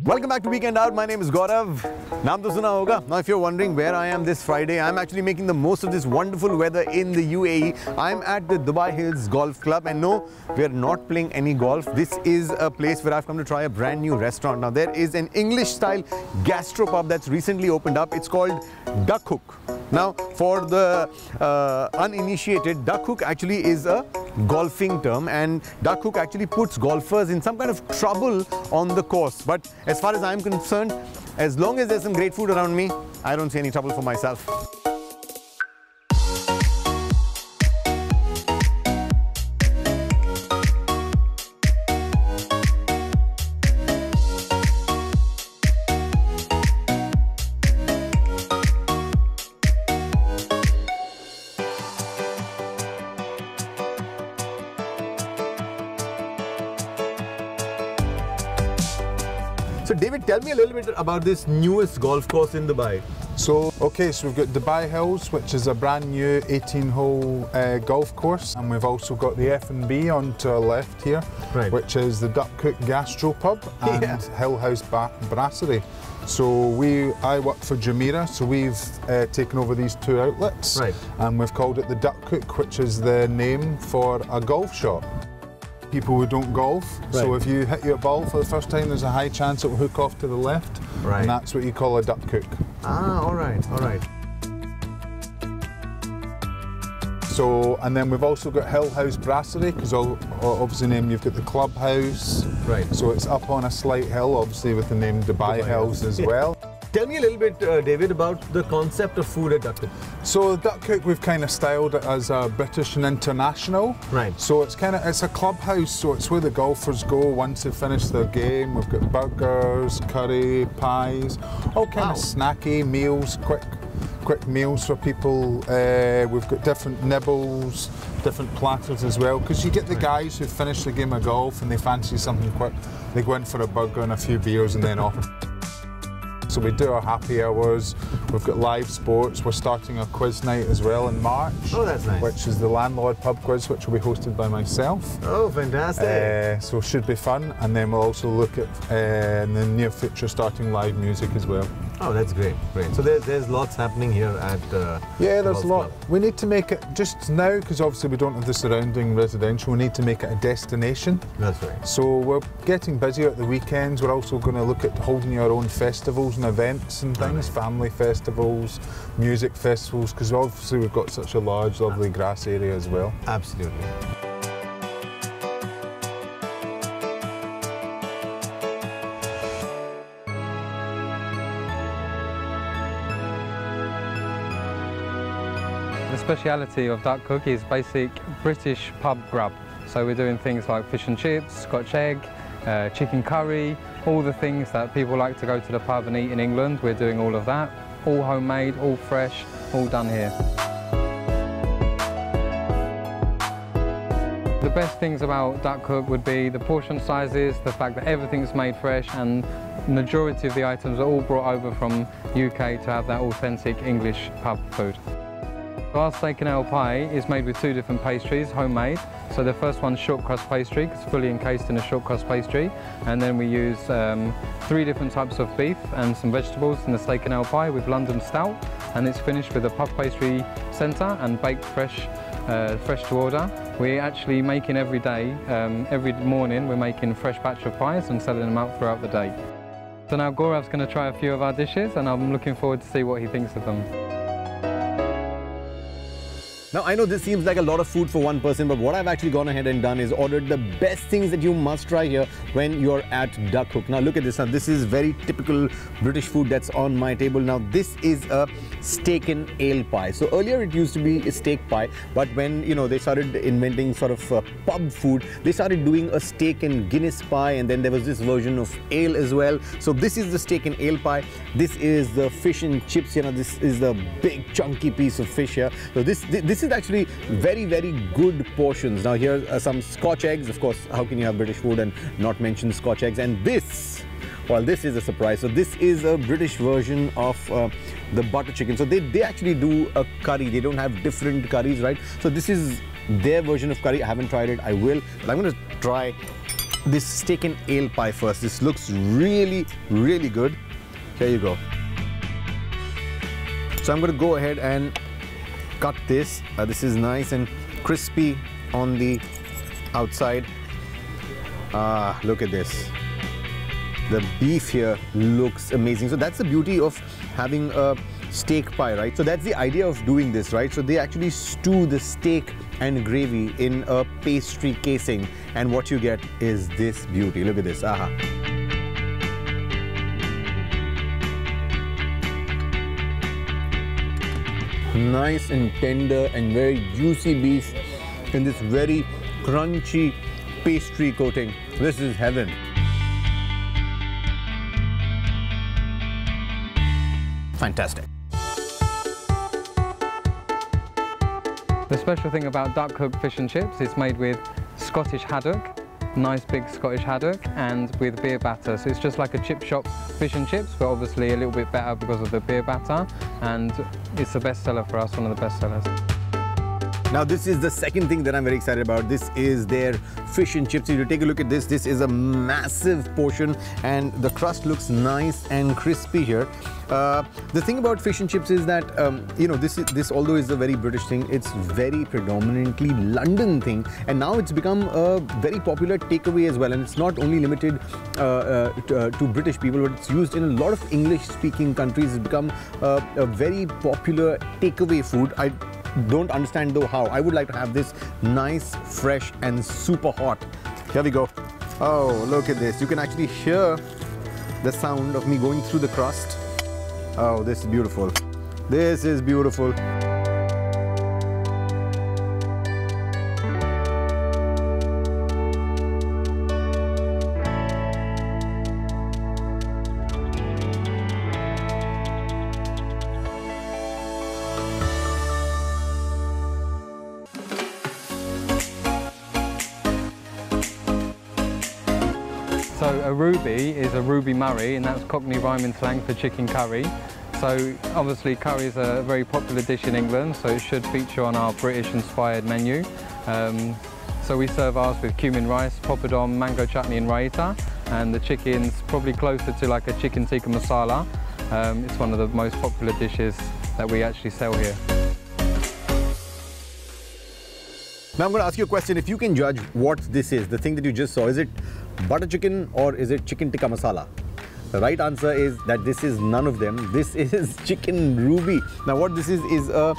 Welcome back to Weekend Out. My name is Gaurav. Naam to suna hoga. Now if you're wondering where I am this Friday, I'm actually making the most of this wonderful weather in the UAE. I'm at the Dubai Hills Golf Club, and no, we're not playing any golf. This is a place where I've come to try a brand new restaurant. Now there is an English style gastropub that's recently opened up. It's called Duck Hook. Now for the uninitiated, Duck Hook actually is a golfing term, and Duck Hook actually puts golfers in some kind of trouble on the course. But as far as I'm concerned, as long as there's some great food around me, I don't see any trouble for myself. So David, tell me a little bit about this newest golf course in Dubai. So we've got Dubai Hills, which is a brand new 18-hole golf course, and we've also got the F&B on to our left here, right, which is the Duck Hook Gastropub and Hill House Brasserie. So I work for Jumeirah, so we've taken over these two outlets, right, and we've called it the Duck Hook, which is the name for a golf shop. People who don't golf, so if you hit your ball for the first time, there's a high chance it will hook off to the left, and that's what you call a duck hook. Ah, all right, all right. So, and then we've also got Hill House Brasserie, because obviously name you've got the clubhouse, right? So it's up on a slight hill, obviously with the name Dubai Hills as well. Tell me a little bit, David, about the concept of food at Duck Hook. So Duck Hook, we've kind of styled it as a British and international. Right. So it's a clubhouse, so it's where the golfers go once they finish their game. We've got burgers, curry, pies, all kind of snacky meals, quick meals for people. We've got different nibbles, different platters as well, because you get the guys who finish the game of golf and they fancy something quick. They go in for a burger and a few beers and then off. So we do our happy hours, we've got live sports, we're starting a quiz night as well in March. Oh, that's nice. Which is the Landlord Pub Quiz, which will be hosted by myself. Oh, fantastic. So it should be fun, and then we'll also look at, in the near future, starting live music as well. Oh, that's great, great. So there's lots happening here at yeah, there's a lot. We need to make it, just now, because obviously we don't have the surrounding residential, we need to make it a destination. That's right. So we're getting busier at the weekends. We're also going to look at holding our own festivals and events and things, family festivals, music festivals, because obviously we've got such a large, lovely grass area as well. Absolutely. The speciality of Duck Hook is basic British pub grub. So we're doing things like fish and chips, Scotch egg, chicken curry, all the things that people like to go to the pub and eat in England. We're doing all of that, all homemade, all fresh, all done here. The best things about Duck Hook would be the portion sizes, the fact that everything's made fresh, and the majority of the items are all brought over from UK to have that authentic English pub food. Our steak and ale pie is made with two different pastries, homemade. So the first one's short crust pastry, it's fully encased in a short crust pastry. And then we use 3 different types of beef and some vegetables in the steak and ale pie with London stout. And it's finished with a puff pastry centre and baked fresh, fresh to order. We're actually making every day, every morning we're making a fresh batch of pies and selling them out throughout the day. So now Gaurav's going to try a few of our dishes, and I'm looking forward to see what he thinks of them. Now, I know this seems like a lot of food for one person, but what I've actually gone ahead and done is ordered the best things that you must try here when you're at Duck Hook. Now, look at this. Now, this is very typical British food that's on my table. Now, this is a steak and ale pie. So earlier it used to be a steak pie, but when, you know, they started inventing sort of pub food, they started doing a steak and Guinness pie, and then there was this version of ale as well. So this is the steak and ale pie. This is the fish and chips. You know, this is the big chunky piece of fish here. So this is actually very, very good portions. Now here are some Scotch eggs. Of course, how can you have British food and not mention Scotch eggs? And this, well, this is a surprise. So this is a British version of the butter chicken. So they actually do a curry. They don't have different curries, right? So this is their version of curry. I haven't tried it. I will. But I'm going to try this steak and ale pie first. This looks really, really good. Here you go. So I'm going to go ahead and cut this. This is nice and crispy on the outside. Look at this. The beef here looks amazing. So that's the beauty of having a steak pie, right? So that's the idea of doing this, right? So they actually stew the steak and gravy in a pastry casing, and what you get is this beauty. Look at this. Aha. Nice and tender and very juicy beef in this very crunchy pastry coating. This is heaven. Fantastic. The special thing about duck hook fish and chips, it's made with Scottish haddock, nice big Scottish haddock, and with beer batter. So it's just like a chip shop fish and chips, but obviously a little bit better because of the beer batter, and it's a bestseller for us, one of the best sellers. Now this is the second thing that I'm very excited about. This is their fish and chips. If you take a look at this, this is a massive portion and the crust looks nice and crispy here. The thing about fish and chips is that, you know, this although is a very British thing, it's very predominantly London thing, and now it's become a very popular takeaway as well, and it's not only limited to British people, but it's used in a lot of English-speaking countries. It's become a very popular takeaway food. I don't understand though how. I would like to have this nice, fresh and super hot. Here we go. Oh, look at this. You can actually hear the sound of me going through the crust. Oh, this is beautiful. This is beautiful. So a ruby is a ruby Murray, and that's Cockney rhyming slang for chicken curry. So obviously curry is a very popular dish in England, so it should feature on our British-inspired menu. So we serve ours with cumin rice, poppadom, mango chutney and raita, and the chicken's probably closer to like a chicken tikka masala. It's one of the most popular dishes that we actually sell here. Now I'm going to ask you a question. If you can judge what this is, the thing that you just saw, is it butter chicken or is it chicken tikka masala? The right answer is that this is none of them. This is chicken ruby. Now what this is a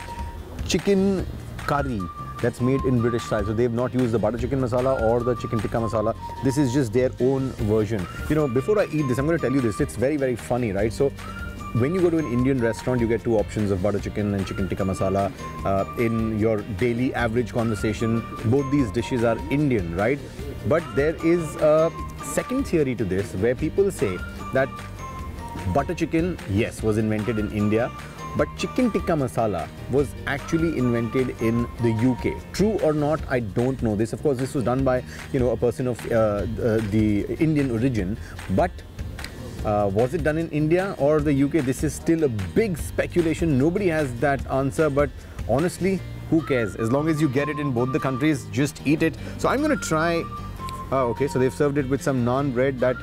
chicken curry that's made in British style. So they've not used the butter chicken masala or the chicken tikka masala. This is just their own version. You know, before I eat this, I'm going to tell you this. It's very, very funny, right? So when you go to an Indian restaurant, you get two options of butter chicken and chicken tikka masala. In your daily average conversation, both these dishes are Indian, right? But there is a second theory to this where people say that butter chicken, yes, was invented in India, but chicken tikka masala was actually invented in the UK. True or not, I don't know. This, of course, this was done by, you know, a person of the Indian origin, but was it done in India or the UK? This is still a big speculation. Nobody has that answer, but honestly, who cares? As long as you get it in both the countries, just eat it. So I'm going to try. Oh, okay, so they've served it with some naan bread that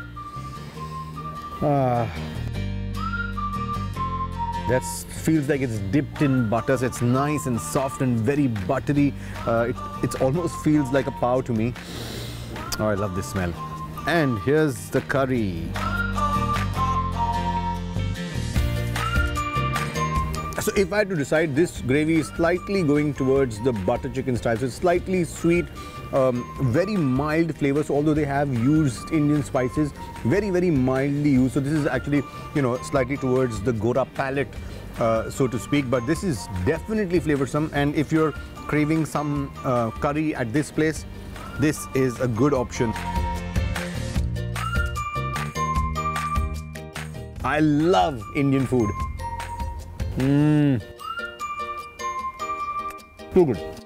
feels like it's dipped in butter. So it's nice and soft and very buttery. It almost feels like a pav to me. Oh, I love this smell. And here's the curry. So if I had to decide, this gravy is slightly going towards the butter chicken style. So it's slightly sweet, very mild flavor. So although they have used Indian spices, very, very mildly used. So this is actually, you know, slightly towards the Gora palate, so to speak. But this is definitely flavorsome. And if you're craving some curry at this place, this is a good option. I love Indian food. So good.